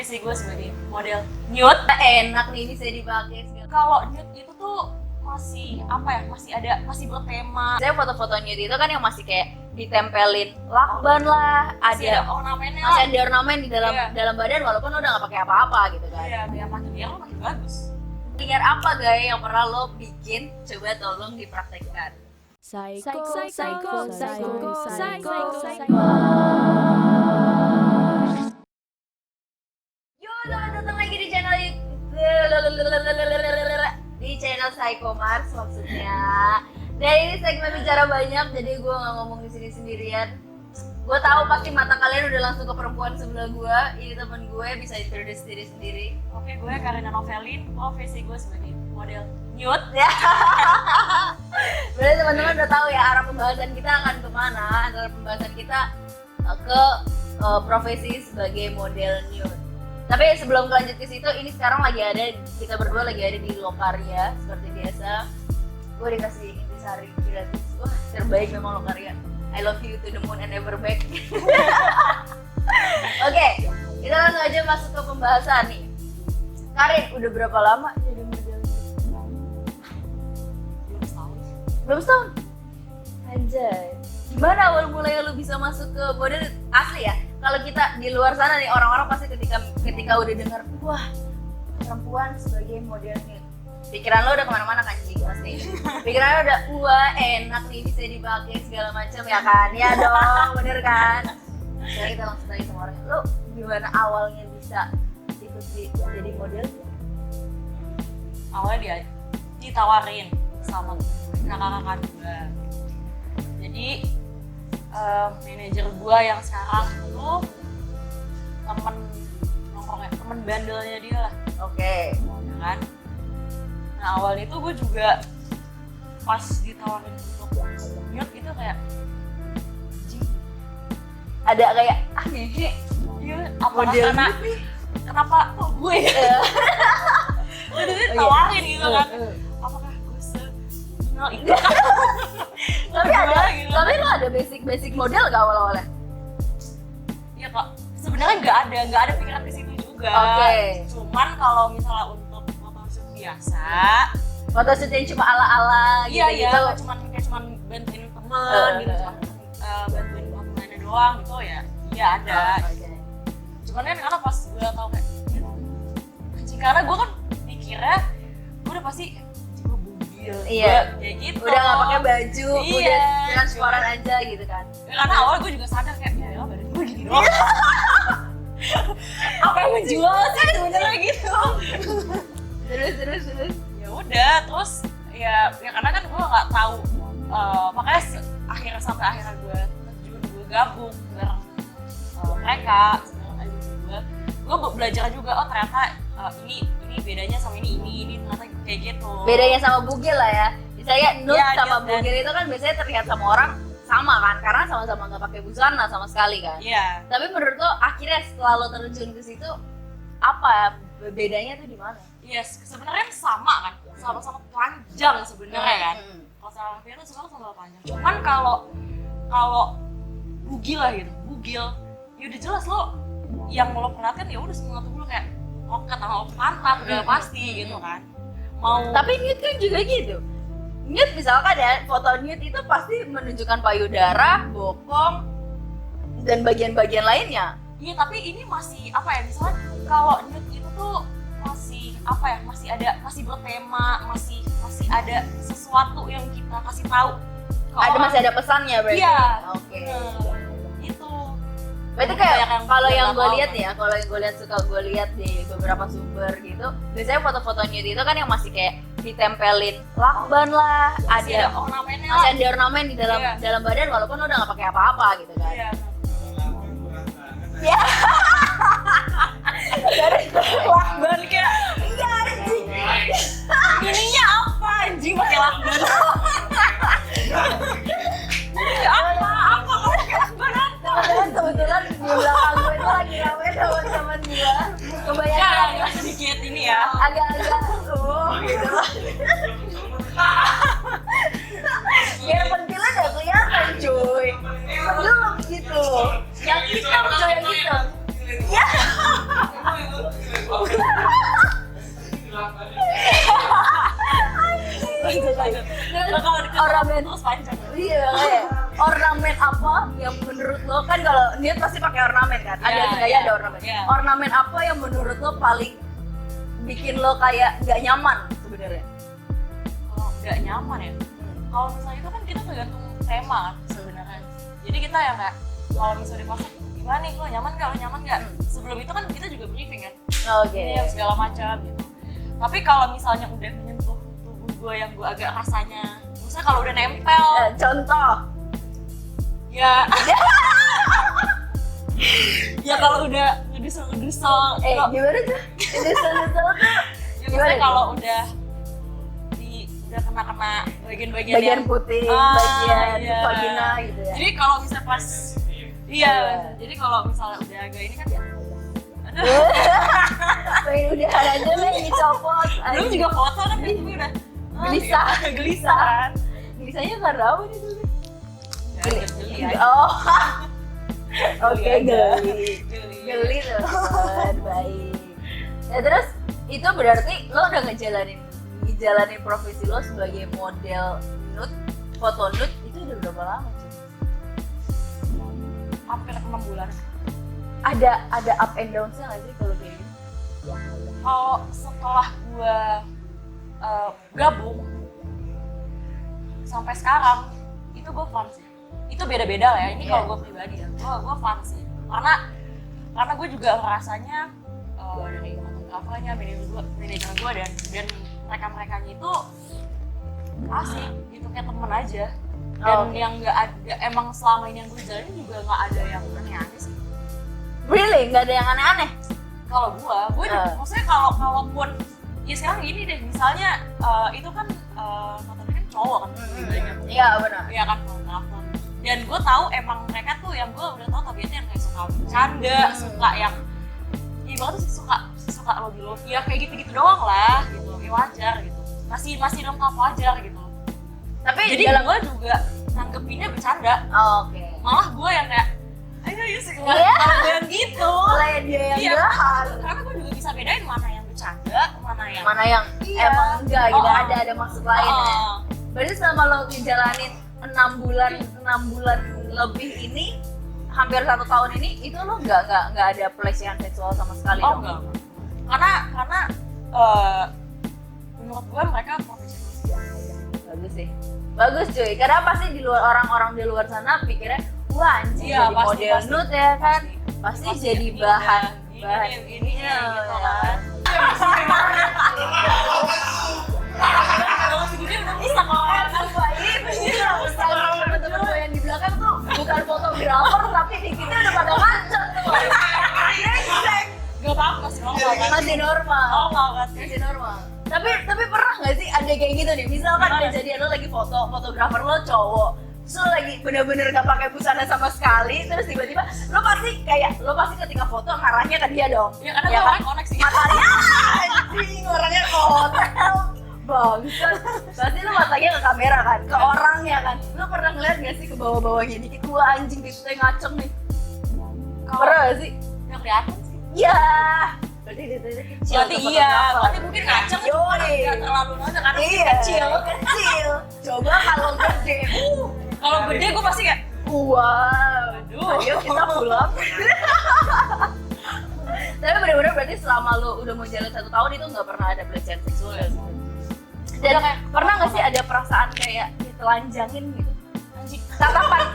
profesi gue sebagai model nude. Enak nih bisa dipakai. Kalau nude itu tuh masih masih bertema. Saya foto-foto nude itu kan yang masih kayak ditempelin lakban lah, Masih ada ornamennya masih lah. ada ornamen di dalam Iya. dalam badan walaupun udah nggak pakai apa-apa gitu kan. Iya, biar makin liar makin bagus. Liar apa guys yang pernah lo bikin? Coba tolong dipraktekkan. Yo, selamat datang lagi di channel Psycho Mars maksudnya. Dan ini segmen bicara banyak, jadi gue nggak ngomong di sini sendirian. Gue tahu pasti mata kalian udah langsung ke perempuan sebelah gue. Ini temen gue, bisa introduce diri sendiri. Oke, gue Karina Novelin, profesi gue sebagai model nude. Ya. Berarti teman-teman udah tahu ya arah pembahasan kita akan kemana. Antara pembahasan kita ke profesi sebagai model nude. Tapi sebelum lanjut ke situ, ini sekarang kita berdua lagi ada di Lokarya seperti biasa. Gue dikasih intisari gratis. Wah, terbaik memang Lokarya. I love you to the moon and never back. Oke, kita langsung aja masuk ke pembahasan nih. Karin, udah berapa lama jadi model? Belum setahun? Anjay. Gimana awal mulai lu bisa masuk ke model? Asli ya, kalau kita di luar sana nih, orang-orang pasti ketika udah dengar, wah, perempuan sebagai model nude, pikiran lo udah kemana-mana kan, Cing, pasti. Pikiran lo udah, wah enak nih bisa dipakai segala macam ya kan, ya dong, bener kan? Sekarang kita langsung tanya sama orangnya, lo gimana awalnya bisa ikut jadi model? Awalnya dia ditawarin sama kakak-kakak gue. Jadi manajer gue yang sekarang tuh temen bandelnya dia lah. Oke. Ya kan? Nah awalnya itu gue juga pas ditawarin untuk nude itu kayak anjing, Ada kayak, ngehe, iya apa model karena nude nih. kenapa kok gue ya? Udah ditawarin gitu kan. Apakah gue se-kenal itu? Tapi lo ada basic model gak awal-awalnya? Iya kak, sebenarnya nggak ada pikiran ke situ juga. Oke. Cuman kalau misalnya untuk photoshoot biasa, Photoshoot yang cuma ala-ala iya gitu. kayak cuman bantuin teman gitu, cuman bantuin temennya doang gitu ya. Iya ada. Oke. Cuman kan karena pas gue tau kayak, anjing, karena gue kan mikirnya gue udah pasti gue bugil, Iya. kayak gitu. Udah gak pakai baju, Iya. udah transparan aja gitu kan. Karena awal gue juga sadar kayak, ya badan gue gini doang. Apa yang menjual sih sebenarnya gitu. Terus. Ya udah, terus ya karena kan gue nggak tahu, makanya akhirnya gue gabung bareng mereka bareng agensi gue belajar juga, oh ternyata ini bedanya sama ini ternyata kayak gitu. Bedanya sama bugil lah ya. Misalnya nude Iya, sama nude bugil itu kan biasanya terlihat sama orang sama kan, karena sama-sama nggak pakai busana sama sekali kan. Iya. Tapi menurut lo akhirnya setelah lo terjun ke situ, apa bedanya tuh di mana? Yes, sebenarnya sama kan, sama-sama panjang sebenarnya kan. Kalau salah itu sebenarnya sama panjang. Cuman kalau bugil lah gitu, ya udah jelas lo yang lo perhatiin ya udah semua tubuh lo kayak roket sama pantat udah pasti gitu kan. Tapi nude kan juga gitu. Nude misalkan ya, foto nude itu pasti menunjukkan payudara, bokong, dan bagian-bagian lainnya. Iya, tapi ini masih misalnya kalau nude itu tuh masih bertema, masih ada sesuatu yang kita kasih tahu. Masih ada pesannya berarti. Iya. Oke. Itu. Berarti kayak kalau yang gue tahu. lihat ya, kalau yang gue lihat suka gue lihat di beberapa sumber gitu, biasanya foto-foto nude itu kan yang masih kayak ditempelin lakban lah, Masih ada ornamennya masih lah. ada ornamen di dalam badan walaupun udah nggak pakai apa-apa gitu kan. Iya. Ya. Lakban kayak Enggak anjing. ininya apa anjing pakai lakban? Apa pakai lakban apa? Kebetulan di belakang gue itu lagi rame teman-teman gue. Kebanyakan Ya, sedikit ini ya. agak-agak gitu. Biar pentilnya udah kelihatan cuy. Belum gitu. Yang hitam cuy, yang hitam. Iya, kayak ornamen apa yang menurut lo, kan kalau dia pasti pakai ornamen kan, ada gaya ada ornamen. Ornamen apa yang menurut lo paling bikin lo kayak nggak nyaman sebenarnya? Kalau nggak nyaman ya, kalau misalnya itu kan kita tergantung tema kan sebenarnya. Jadi kita yang kayak kalau misalnya di pasar gimana nih, lo nyaman nggak? Sebelum itu kan kita juga briefing kan. Ini yang segala macam gitu. Tapi kalau misalnya udah menyentuh tubuh gue yang gue agak rasanya, misalnya kalau udah nempel, Contoh. ya ya kalau udah ngedusel Gimana tuh? Ngedusel tuh ya misalnya kalau udah kena bagian-bagian bagian yang putih, bagian vagina gitu ya. Jadi kalau misalnya pas jadi kalau misalnya udah agak ini kan ya pengen udahan aja lah, dicopot. belum juga foto kan itu udah Gelisah. gelisah Gelisahnya karena apa nih tuh? geli ya. Oh. Oke, Geli. geli tuh. Baik. Ya terus itu berarti lo udah ngejalanin profesi lo sebagai model nude, foto nude itu udah berapa lama sih? Hampir 6 bulan. Ada up and down-nya nggak sih kalau kayak gitu? Kalau setelah gua gabung sampai sekarang itu gue fun sih. Itu beda-beda lah ya. Ini kalau gue pribadi ya, gue fun sih. Karena gue juga rasanya dari fotografernya, manajer gue dan mereka-merekanya itu asik gitu, kayak temen aja. Dan yang nggak ada, emang selama ini yang gue jalanin juga nggak ada yang aneh-aneh sih. Really? Nggak ada yang aneh-aneh? Kalau gue juga, maksudnya kalaupun ya sekarang gini deh, misalnya itu kan fotonya kan cowok kan banyak. Iya benar. Iya kan fotografer. Dan gue tahu emang mereka tuh yang gue udah tahu tabiatnya yang kayak suka bercanda, suka yang ibaratnya sih suka lobby ya kayak gitu doang lah gitu, ya wajar gitu. Masih dalam tahap wajar gitu. Tapi jadi gue juga nanggepinnya bercanda. Oke. Malah gue yang kayak ayo sih yang gitu. Malah dia yang jahat. Karena gue juga bisa bedain mana yang bercanda, mana yang emang enggak gitu, ada maksud lain ya. Berarti selama lo ngejalanin 6 bulan lebih ini, hampir 1 tahun ini, itu lo nggak ada pelecehan seksual sama sekali dong? Enggak. Karena menurut gue mereka profesional. Bagus sih. Bagus cuy, karena pasti di luar orang-orang di luar sana pikirnya wah anjing jadi model nude ya kan, pasti jadi bahan ini gitu kan. Kalau segini udah bisa kalau temen-temen gue yang di belakang tuh bukan fotografer tapi dikitnya udah pada macet tuh. Gak apa-apa sih, masih normal. Masih normal. Tapi pernah nggak sih ada kayak gitu nih? Misalkan kejadian lo lagi fotografer lo cowok, terus lo lagi bener-bener gak pakai busana sama sekali, terus tiba-tiba lo pasti ketika foto arahnya ke dia dong. Ya karena gue orang koneksi. Matanya anjing, orangnya ke hotel. Bangsat. Pasti lo matanya ke kamera kan, ke orangnya kan. Lo pernah ngeliat gak sih ke bawah-bawahnya dikit, wah anjing kita ngaceng nih. Pernah gak sih? Gak kelihatan sih. Ya. Berarti iya, berarti mungkin ngaceng cuma nggak terlalu ngaceng karena kecil. Coba kalau gede, kalau gede gue pasti kayak wow, ayo kita pulang. Tapi benar-benar berarti selama lo udah mau jalan 1 tahun itu nggak pernah ada pelecehan seksual ya? Dan pernah nggak sih ada perasaan kayak ditelanjangin gitu? Tatapan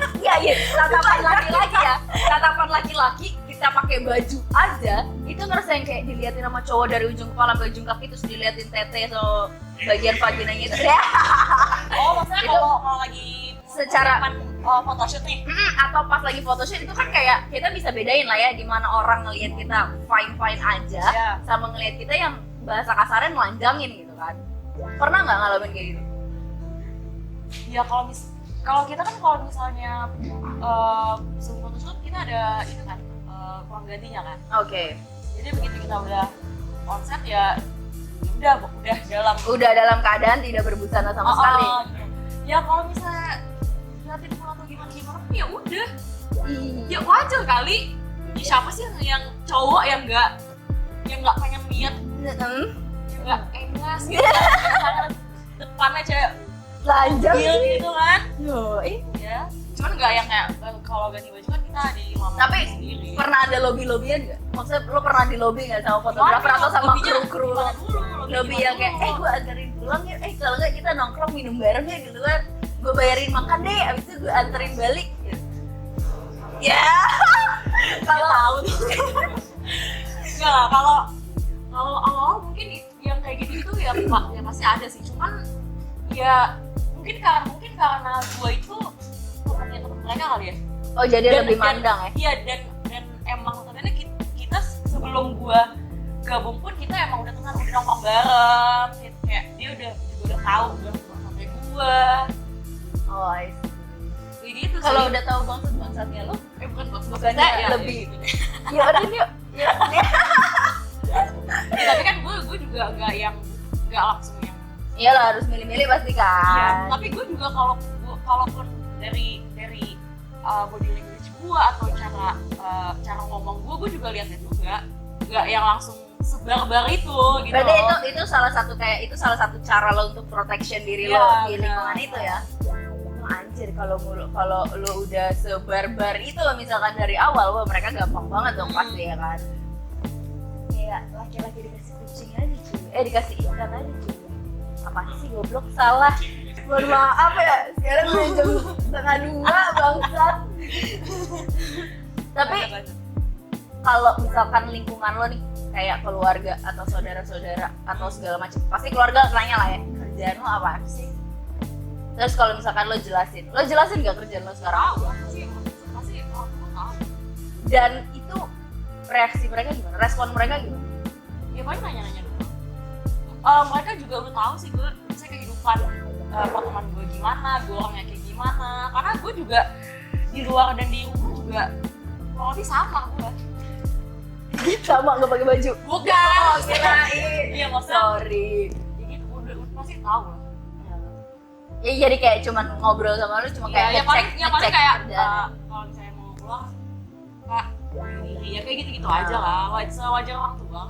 laki-laki kita pakai baju aja itu ngerasa yang kayak diliatin sama cowok dari ujung kepala sampai ujung kaki, terus diliatin tete atau bagian vaginanya itu ya. Maksudnya kalau lagi secara photoshoot nih atau pas lagi photoshoot itu kan kayak kita bisa bedain lah ya gimana orang ngelihat kita fine aja sama ngelihat kita yang bahasa kasarnya melanjangin gitu kan. Pernah nggak ngalamin kayak gitu? Ya kalau kita kan kalau misalnya sebelum photoshoot kita ada itu kan ruang gantinya kan. Oke. Jadi begitu kita udah on set ya udah dalam keadaan tidak berbusana sama sekali. Ya kalau misalnya liatin foto gimana ya udah. Ya wajar kali. Ya, siapa sih yang cowok yang nggak pengen lihat, yang nggak engas gitu. Depannya cewek Telanjang mobil sih. gitu kan. Yoi. Ya, cuman nggak yang kayak kalau ganti baju kan kita di mama Tapi sendiri. pernah ada lobby-lobbyan nggak? Maksudnya lo pernah di lobby nggak sama fotografer atau sama kru-kru lo? Lobby yang kayak, gue anterin pulang ya, kalau nggak kita nongkrong minum bareng ya di luar, gue bayarin makan deh, abis itu gue anterin balik. Ya, kalau tahu tuh. Enggak lah, kalau awal mungkin yang kayak gitu ya Pak, ya pasti ada sih. Cuman ya mungkin karena gue itu temannya teman mereka kali ya. oh jadi lebih mandang ya? Iya, dan emang ternyata kita sebelum gue gabung pun kita emang udah kenal, udah nongkrong bareng gitu. Kayak dia udah tahu sampai gue. Oh, I see. Kayak gitu sih. Kalau udah tahu bangsatnya lo, bukan bukannya ya, lebih. gitu deh. Ya udah yuk. Ya, Ya, tapi kan gue juga nggak langsung yang iyalah harus milih-milih pasti iya, kan. tapi gue juga kalaupun dari body language gue atau cara ngomong gue juga lihatnya juga nggak yang langsung sebar-bar itu gitu. Berarti itu salah satu cara lo untuk protection diri Iya, lo di benar. lingkungan itu ya. Anjir, kalau lo udah sebar-bar itu misalkan dari awal, wah mereka gampang banget dong pasti ya kan. Kayak laki-laki dikasih kucing aja cuy, dikasih ikan aja cuy. Apa sih goblok, salah. Mohon maaf ya, sekarang udah jam 1:30 bangsat. Tapi kalau misalkan lingkungan lo nih kayak keluarga atau saudara-saudara atau segala macam, pasti keluarga nanya lah ya, kerjaan lo apa sih? Terus kalau misalkan lo jelasin nggak kerjaan lo sekarang? tahu pasti orang tua tahu. Dan itu reaksi mereka gimana? Respon mereka gimana? Ya paling nanya-nanya dulu. Mereka juga udah tahu sih gue misalnya kehidupan pertemanan gue gimana, gue orangnya kayak gimana. Karena gue juga di luar dan di rumah juga kurang lebih sama gue. Sama nggak pakai baju? Bukan. Oh, kirain. Iya maksudnya. Sorry. Ya gitu, udah pasti tahu lah. Ya jadi kayak cuman ngobrol sama lu cuma kayak Ya paling kayak kerjaan. kalau misalnya mau keluar, Kak, ini ya kayak gitu-gitu aja lah. Wajar orang tua.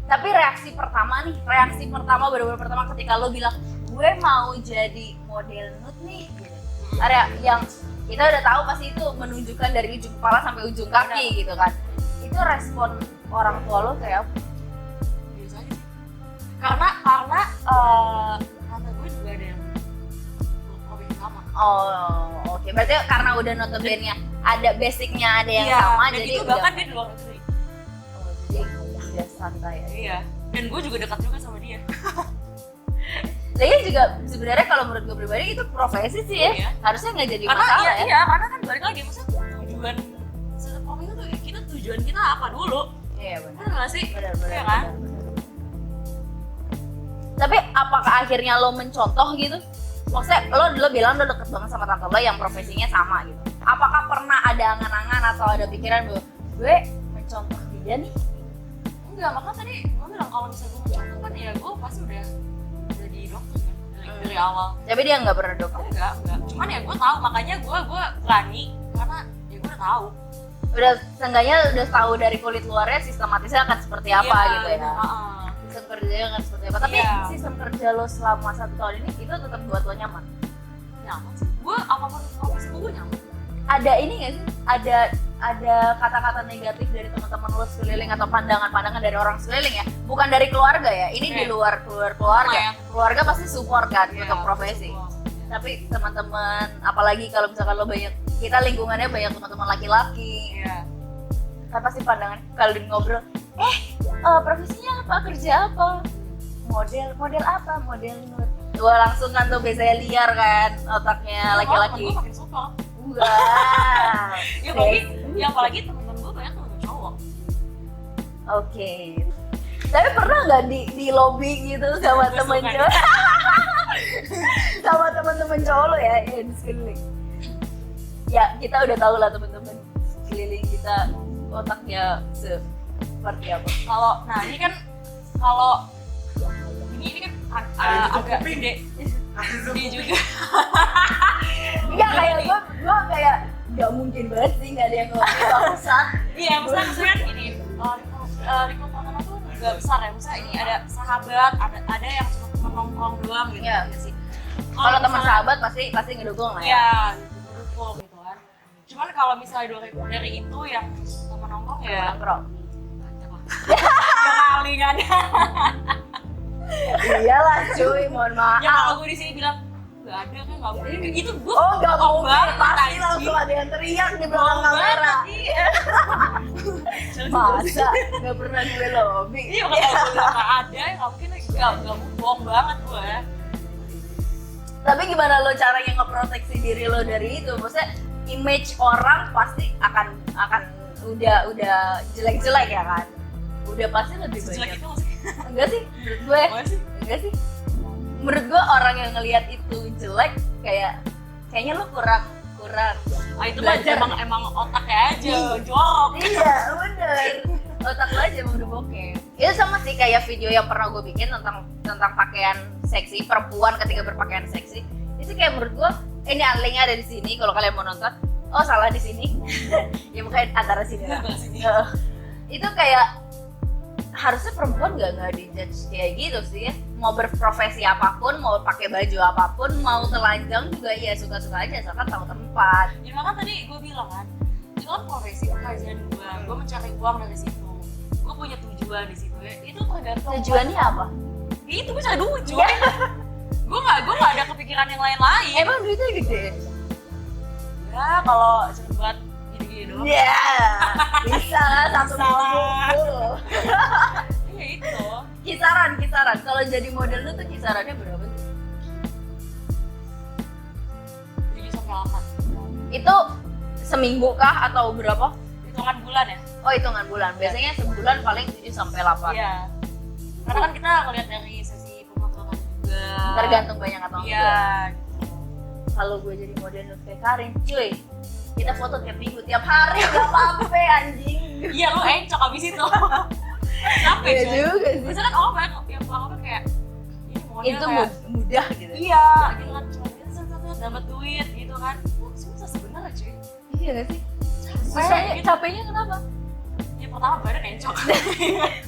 Tapi reaksi pertama bener-bener pertama ketika lo bilang gue mau jadi model nude nih gitu. Ada yang kita udah tahu pasti itu menunjukkan dari ujung kepala sampai ujung kaki gitu kan. Itu respon orang tua lo kayak apa? Biasa aja sih. Karena tante gue juga ada yang profesi sama. Oh, oke. Berarti karena udah notabene-nya ada basicnya ada yang Iya, sama dan jadi itu udah bahkan dia di luar negeri. oh, jadi udah santai aja. Iya. Dan gue juga dekat juga sama dia. Tapi juga sebenarnya kalau menurut gue pribadi itu profesi sih ya. Iya. Harusnya nggak jadi Karena masalah ya. iya, karena kan balik lagi maksudnya tujuan kita apa dulu? Iya benar. Benar nggak sih? Benar. Iya kan? Tapi apakah akhirnya lo mencontoh gitu? Maksudnya lo bilang lo deket banget sama tante lo yang profesinya sama gitu. Apakah pernah ada angan-angan atau ada pikiran bahwa gue mencontoh dia nih? Enggak, makanya tadi gue bilang kalau misalnya gue mencontoh kan ya gue pasti udah di dokter kan dari awal. Tapi dia nggak pernah dokter. Enggak. Cuman ya gue tahu, makanya gue berani karena ya gue udah tahu. Udah seenggaknya udah tahu dari kulit luarnya sistematisnya akan seperti apa Iya, gitu ya. Sistem kerjanya akan seperti apa. Tapi Iya. sistem kerja lo selama 1 tahun ini itu tetap buat lo nyaman. Nyaman sih. Gue apapun profesi gue nyaman. Ada ini nggak sih? Ada kata-kata negatif dari teman-teman lo sekeliling atau pandangan-pandangan dari orang sekeliling ya? Bukan dari keluarga ya. Ini di luar keluarga. Lumayan. Keluarga pasti support kan Iya, untuk profesi. support. Tapi teman-teman, apalagi kalau misalkan lo banyak, kita lingkungannya banyak teman-teman laki-laki, Iya. kan pasti pandangan kalau di ngobrol, profesinya apa, kerja apa, model apa, model nude. Gua langsung kan tuh biasanya liar kan otaknya laki-laki. Gue makin support. Wah. Ya apalagi teman-teman gue banyak teman cowok. Oke. Tapi pernah nggak di lobby gitu sama Gua temen suka cowok? Sama teman-teman cowok lo ya di sekeliling. Ya kita udah tahu lah teman-teman sekeliling kita otaknya seperti apa. Nah ini kan kalau ini kan agak gede juga. Iya kayak gue kayak nggak mungkin banget sih nggak ada yang ngomongin bangsat. Iya, misalnya kan gini, lingkup pertemanan tuh nggak besar ya. Misalnya ini ada sahabat, ada yang cuma teman nongkrong doang gitu. Iya. Gitu sih. Kalau teman sahabat pasti ngedukung lah ya. Iya, ngedukung gitu kan. Cuman kalau misalnya dari itu yang teman nongkrong ya Nongkrong. ya kali kan. Iyalah cuy, mohon maaf. Ya kalau gue di sini bilang nggak ada kan nggak mungkin itu gue Oh nggak bohong mungkin, banget, pasti anjing. langsung ada yang teriak di belakang Bohong kamera. banget, iya. Masa nggak pernah gue lobby? Iya kalau gue bilang nggak ada ya nggak mungkin nggak bohong banget gue. Tapi gimana lo caranya ngeproteksi diri lo dari itu? Maksudnya image orang pasti akan udah jelek-jelek ya kan? Udah pasti lebih Jelek banyak. itu masih Enggak sih, menurut gue. apa sih? Enggak sih. Menurut gue orang yang ngelihat itu jelek kayaknya lo kurang Ah itu mah belajar. emang otaknya aja jorok. Iya bener, otak lo aja emang udah bokeh. Itu sama sih kayak video yang pernah gue bikin tentang pakaian seksi, perempuan ketika berpakaian seksi. Itu kayak menurut gue ini linknya ada di sini kalau kalian mau nonton. Oh salah di sini. Ya mungkin antara sini lah. Sebelah sini. Itu kayak harusnya perempuan nggak dijudge kayak gitu sih ya. Mau berprofesi apapun, mau pakai baju apapun, mau telanjang juga ya suka-suka aja asalkan tahu tempat. Ya makanya tadi gue bilang kan, itu kan profesi pekerjaan gue mencari uang dari situ. Gue punya tujuan di situ ya. Itu tergantung. Tujuannya apa? Ya, itu gue cari duit cuy. Gue nggak ada kepikiran yang lain-lain. Emang duitnya gede? Ya kalau cuma buat gini-gini doang. Ya, bisa lah satu Bisa lah. minggu. Iya itu. Kisaran. Kalau jadi model lu tuh kisarannya berapa sih? 7 sampai 8. Itu seminggu kah atau berapa? Hitungan bulan ya? Oh hitungan bulan. Biasanya sebulan paling 7 sampai 8. Iya. Karena kan kita ngeliat dari sesi pemotretan juga. Tergantung banyak atau Iya. enggak. Kalau gue jadi model nude kayak Karin, cuy, kita foto tiap minggu, tiap hari, gak apa-apa anjing. Iya lu encok abis itu. Capek Iya cuy. juga sih. Biasanya kan orang banyak yang pulang apa kayak ini model Itu kayak mudah gitu. iya gitu kan cuma dapat duit gitu kan. Susah sebenarnya cuy. Iya gak sih? Susahnya gitu. Capeknya kenapa? Ya pertama badan encok.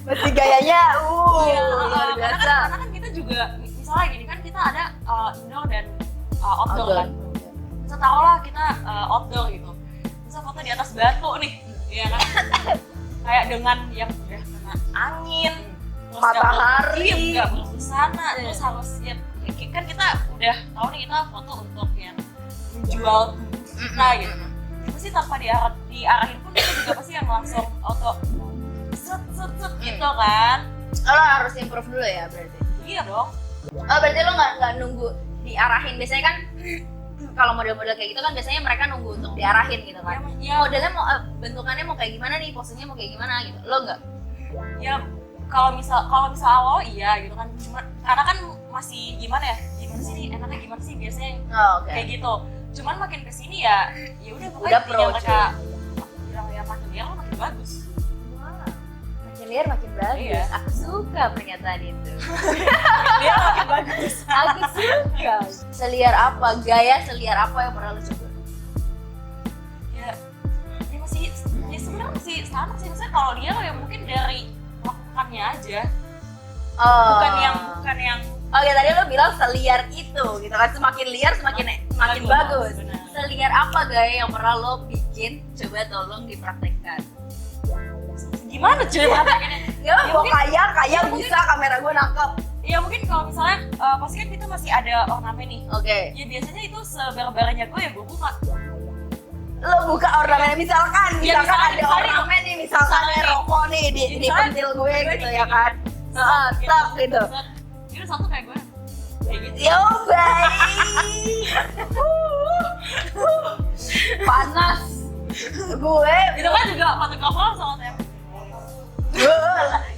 Mesti gayanya, Iya, luar biasa. karena kan kita juga misalnya gini kan kita ada indoor dan outdoor kan. Bisa taruhlah kita outdoor gitu. Bisa foto di atas batu nih, ya kan? Kayak dengan yang udah kena angin, terus Matahari. nggak berbusana, terus harus ya kan kita udah tahu nih kita foto untuk yang menjual tubuh kita gitu. Pasti tanpa diarahin pun kita juga pasti yang langsung auto set gitu kan. Lo harus improve dulu ya berarti. Iya dong. Oh berarti lo nggak nunggu diarahin, biasanya kan kalau model-model kayak gitu kan biasanya mereka nunggu untuk diarahin gitu kan. Ya, Modelnya mau bentukannya mau kayak gimana nih, posenya mau kayak gimana gitu. Lo nggak? ya kalau misal awal iya gitu kan. Cuma karena kan masih gimana sih nih enaknya gimana sih biasanya Oh, oke. kayak gitu. Cuman makin kesini ya udah pokoknya Udah pro, mereka bilang ya makin liar makin bagus. Wah, makin liar makin bagus. Iya. Aku suka pernyataan itu. Liar makin bagus. Aku suka. Seliar apa? Gaya seliar apa yang pernah lo coba? Ya masih ya sebenarnya masih sama sih. Maksudnya kalau dia ya mungkin dari lakukannya aja. Oh. Bukan yang Oke, tadi lo bilang seliar itu gitu kan, semakin liar semakin bagus. benar. Seliar apa gaya yang pernah lo bikin? Coba tolong dipraktekkan. Gimana cuy praktekannya? Ya, mau mungkin- kaya ya mungkin- bisa kamera gue nangkep. Ya mungkin kalau misalnya pasti kan kita masih ada ornamen nih. Oke. Ya biasanya itu sebar-barannya gue ya gue buka. Lo buka ornamen misalkan Ya, ada misalnya, ornamen nih, misalkan misalnya ada nih. rokok nih di Misalnya, pentil gue gue gitu nih, ya kan. Heeh, stop gitu. Ini satu kayak gue. Kayak gitu. Yo baik. Panas. Gue Itu kan juga fotografer sama saya.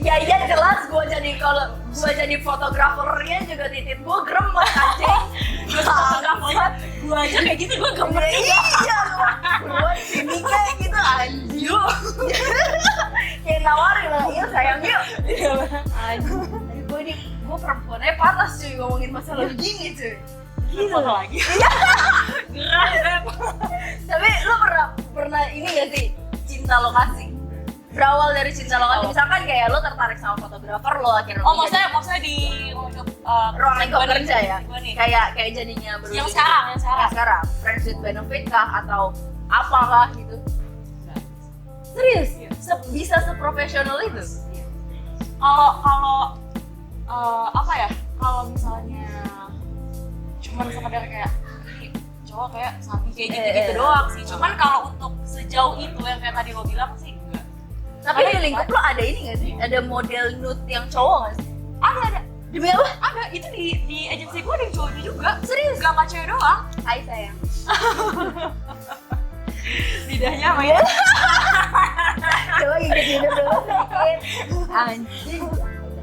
ya iya jelas gue jadi fotografernya juga titik gue gremet anjing. Gue fotografernya gue aja kayak gitu gue gemes. Iya gue sini kayak gitu anjing. Kayak nawarin lah, iya sayang yuk. Iya benar. Anjing, gue perempuannya panas cuy ngomongin masalah begini cuy. Gitu lagi. Gerah. Tapi lo pernah ini gak sih cinta lokasi? berawal dari cinta lokasi. Misalkan kayak lo tertarik sama fotografer, lo akhirnya Oh maksudnya di ruang lingkup kerja ya? Gua nih. Kayak jadinya berubah. Yang sekarang. Friends with benefit kah atau apakah gitu? Serius? Iya. Bisa seprofesional itu? Kalau apa ya? Kalau misalnya cuman sekedar kayak "Ih, cowok kayak sapi kayak gitu-gitu doang sih. Cuman kalau untuk sejauh itu yang kayak tadi lo bilang sih enggak. Tapi di lingkup lo ada ini nggak sih? Ada model nude yang cowok nggak sih? Ada. Demi apa? Ada. Itu di agensi gue ada yang cowoknya juga. Serius? Gak cewek doang. Hai sayang. Lidahnya apa ya? Coba gigit hidup dulu sedikit. Anjing.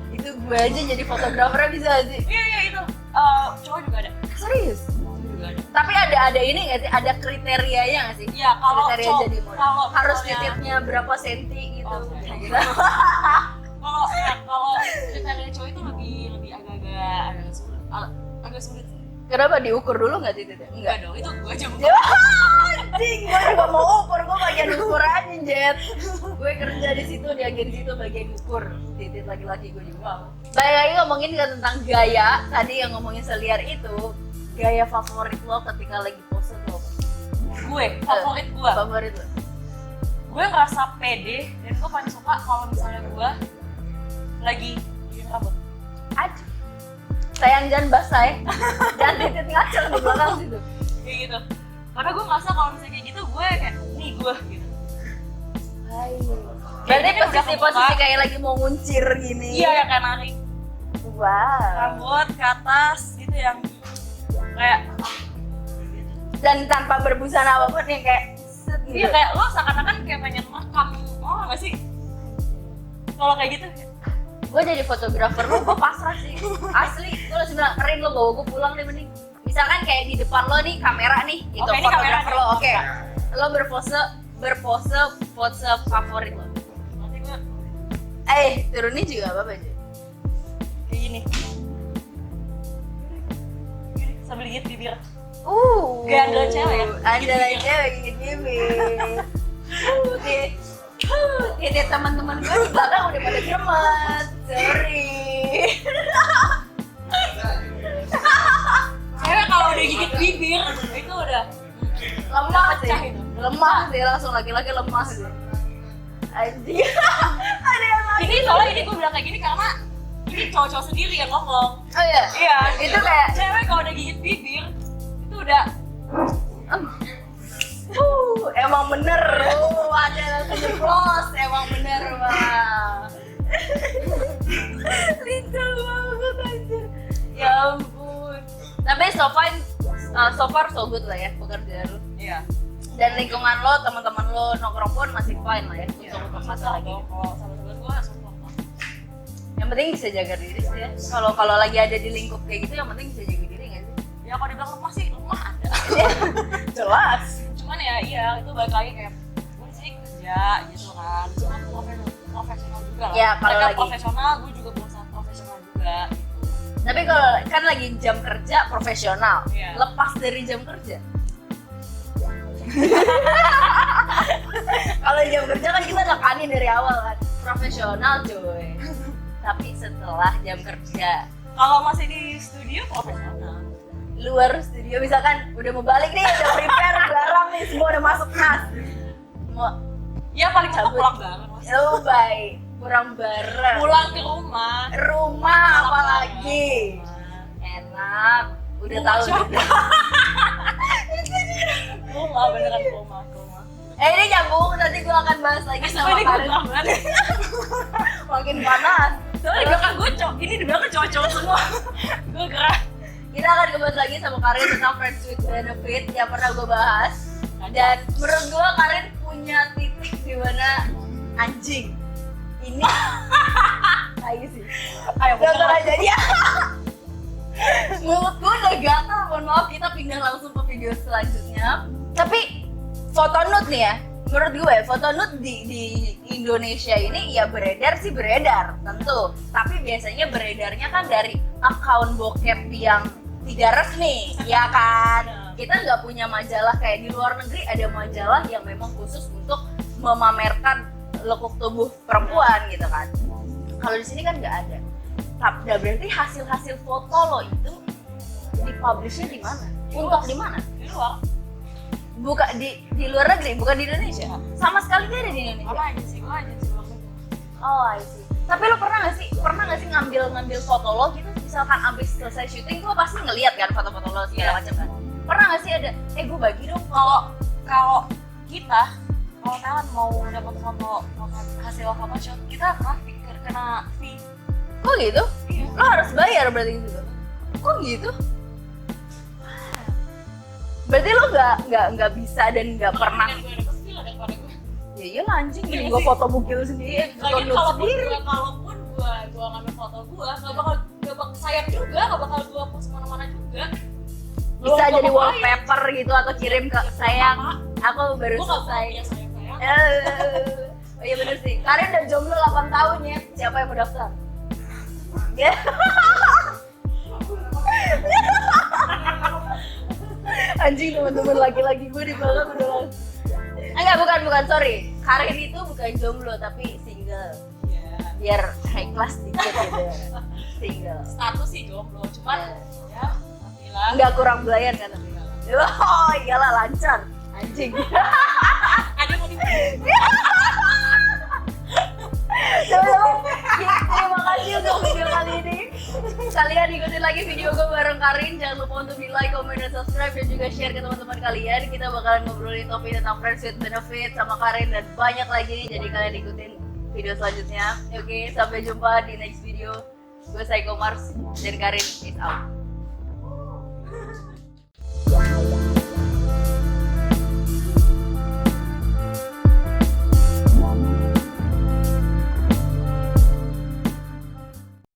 Itu gue aja jadi fotografernya bisa sih. Iya itu. Cowok juga ada. Serius? Cowok juga ada. Tapi ada ini nggak sih? Ada kriterianya nggak sih? Iya kalau Kriteria jadi model. kalau Harus misalnya- titiknya berapa senti gitu. Oh, iya. Gitu. kalau kriteria cowok itu lebih agak sulit. Kenapa diukur dulu nggak titiknya? Enggak dong, itu gue aja bukan. Ya, anjing, gue juga mau ukur, gue bagian ukur aja, Jet. Gue kerja di situ, di agensi itu bagian ukur. Titik laki-laki gue juga mau. Balik lagi ngomongin tentang gaya, tadi yang ngomongin seliar itu, gaya favorit lo ketika lagi pose tuh apa? Favorit lo. Gue ngerasa pede dan gue paling suka kalau misalnya gue lagi bikin rambut. Aduh. Sayang jangan basah ya. Jangan titik ngacel di belakang situ. Kayak gitu. Karena gue ngerasa kalau misalnya kayak gitu gue kayak nih gue gitu. Berarti Ini udah posisi kebuka. kayak lagi mau nguncir gini. Iya yang kayak nari. Wow. Rambut ke atas gitu yang kayak Dan tanpa berbusana apapun yang kayak set gitu. iya kayak lo seakan-akan kayak pengen makam. Oh nggak sih? Kalau kayak gitu Gue jadi fotografer lo, gue pasrah sih. Asli, gue langsung bilang, Rin lo bawa gue pulang deh mending. Misalkan kayak di depan lo nih kamera nih, gitu. Oke, ini kamera Fotografer nih. lo, oke. Lo berpose pose favorit lo. nanti gue Turunin juga apa-apa aja. kayak gini. Sambil gigit bibir. Kayak andalan cewek ya? Andalan cewek gigit bibir. Ini teman-teman gue di belakang udah pada gemet. Sorry. Cewek kalau udah gigit bibir itu udah Lemah sih. pecah itu. Lemah sih, langsung laki-laki lemah sih. Anjing. Ada yang lagi. Ini soalnya ini gue bilang kayak gini karena ini cowok-cowok sendiri yang ngomong. Oh iya. Iya. Itu kayak Cewek kalau udah gigit bibir itu udah emang bener. Ada langsung jeblos. Emang bener, Wah. Little banget anjir. Ya ampun. Tapi so far so good lah ya pekerjaan lo. iya. Dan lingkungan lo, teman-teman lo nongkrong pun masih fine lah ya untuk masalah Masalah gitu. kalau sahabat-sahabat gue sumpah. Yang penting bisa jaga diri sih ya. Kalau lagi ada di lingkup kayak gitu, yang penting bisa jaga diri nggak sih? Ya kalau dibilang lemah sih lemah ada. Jelas. Cuman ya iya itu balik lagi kayak gue di sini kerja gitu kan. Cuma profesional juga lah. Ya, kalau mereka lagi- profesional, gue juga berusaha profesional juga. Tapi kalau kan lagi jam kerja profesional, Iya. lepas dari jam kerja. Kalau jam kerja kan kita nekanin dari awal kan, profesional cuy. Tapi setelah jam kerja, Kalau masih di studio profesional. luar studio misalkan udah mau balik nih, udah prepare barang nih, semua udah masuk nas. Mau Ya paling cepat Cabut. pulang bareng. Mas. oh baik, kurang bareng. Pulang ke rumah. Rumah apalagi. Enak, udah Rumah tahu siapa? deh. Rumah beneran rumah. Ini nyambung, nanti gue akan bahas lagi sama Ini gue Karin. gerah banget. Makin panas. Soalnya di belakang gue ini di belakang cowok-cowok semua. Gue gerah. Kita akan ngebahas lagi sama Karin tentang friends with benefit yang pernah gue bahas. Dan menurut gue Karin punya titik di mana anjing ini ayo sih. Ayo Gagal aja dia. Mulut gue udah gatal, mohon maaf, kita pindah langsung ke video selanjutnya. Tapi foto nude nih ya, menurut gue foto nude di Indonesia ini ya beredar sih beredar tentu. Tapi biasanya beredarnya kan dari akun bokep yang tidak resmi, ya kan? Kita nggak punya majalah kayak di luar negeri, ada majalah yang memang khusus untuk memamerkan lekuk tubuh perempuan gitu kan. Kalau di sini kan nggak ada. Tapi berarti hasil foto lo itu dipublishnya di mana? Untuk di mana? Di luar. Buka di luar negeri, bukan di Indonesia. Sama sekali tidak ada di Indonesia. Apa aja sih luar negeri. Oh, I see. Tapi lo pernah nggak sih ngambil foto lo gitu, misalkan abis selesai syuting tuh pasti ngeliat kan foto-foto lo segala macam kan. Pernah nggak sih ada, gue bagi dong Kalau kita kalau talent mau dapat foto hasil photoshoot, kita kena fee. Kok gitu? Iya. Lo harus bayar berarti gitu. Kok gitu? Berarti lo nggak bisa dan nggak pernah. Gue dapat fee lah daripada gue. Ya iya anjing, Iya gue sih. foto bukil sendiri, Lagian foto sendiri. kalaupun gue ngambil foto gue, nggak bakal sayang juga, nggak bakal gue post kemana-mana juga. Bisa Gua jadi ngapain? wallpaper gitu atau kirim ke sayang. Aku baru Gue nggak selesai. punya sayang. Oh iya bener sih. Karin udah jomblo 8 tahun ya. Siapa yang mau daftar? Ya. Anjing, teman-teman laki-laki gue di belakang udah langsung. Enggak, bukan, sorry. Karin itu bukan jomblo tapi single. Iya. Biar high class dikit gitu. Single. Status sih jomblo, cuman ya alhamdulillah. Enggak kurang belayan kan tapi. Oh iyalah lancar. Anjing. Ada mau di Teman-teman, terima kasih untuk video kali ini. Kalian ikutin lagi video gue bareng Karin. Jangan lupa untuk di like, comment, dan subscribe, dan juga share ke teman-teman kalian. Kita bakalan ngobrolin topik tentang friends with benefit sama Karin dan banyak lagi. Jadi kalian ikutin video selanjutnya. Oke, sampai jumpa di next video. Gue Psycho Mars dan Karin is out.